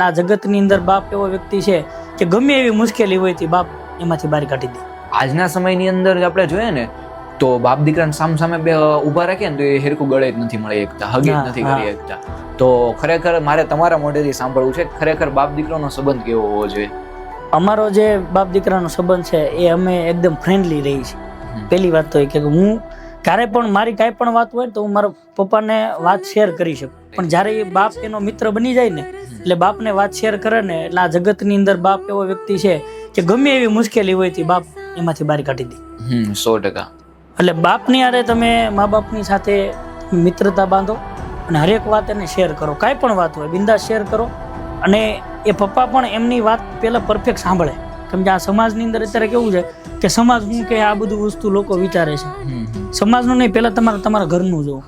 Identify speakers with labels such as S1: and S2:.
S1: આ જગતની અંદર બાપ એવો વ્યક્તિ છે કે ગમે એવી મુશ્કેલી હોય તે બાપ એમાંથી બહાર કાઢી દે.
S2: આજના સમયની અંદર આપણે જોઈએ ને તો બાપ દીકરાને સામે બે ઊભા રાખે ને તો એ હેરખું ગળે જ નથી મળી શકતા, હગી જ નથી કરી શકતા. તો ખરેખર મારે તમારા મોઢેથી સાંભળવું છે ખરેખર બાપ દીકરાનો સંબંધ કેવો હોવો જોઈએ?
S1: અમારો જે બાપ દીકરાનો સંબંધ છે એ અમે એકદમ ફ્રેન્ડલી રહી છે. પહેલી વાત તો એ કે હું ક્યારે પણ મારી કાંઈ પણ વાત હોય તો હું મારા પપ્પાને વાત શેર કરી શકું, પણ જ્યારે એ બાપ એનો મિત્ર બની જાય ને એટલે બાપને વાત શેર કરે ને એટલે આ જગતની અંદર બાપ એવો વ્યક્તિ છે કે ગમે એવી મુશ્કેલી હોય તે બાપ એમાંથી બહાર કાઢી દે.
S2: 100%.
S1: એટલે બાપની હારે તમે મા બાપની સાથે મિત્રતા બાંધો અને હરેક વાત એને શેર કરો, કાંઈ પણ વાત હોય બિંદાસ શેર કરો. અને એ પપ્પા પણ એમની વાત પહેલાં પરફેક્ટ સાંભળે. કેમ કે આ સમાજની અંદર અત્યારે કેવું છે કે સમાજ શું કે આ બધું વસ્તુ લોકો વિચારે છે. સમાજનું નહીં, પહેલાં તમારા ઘરનું જોવું.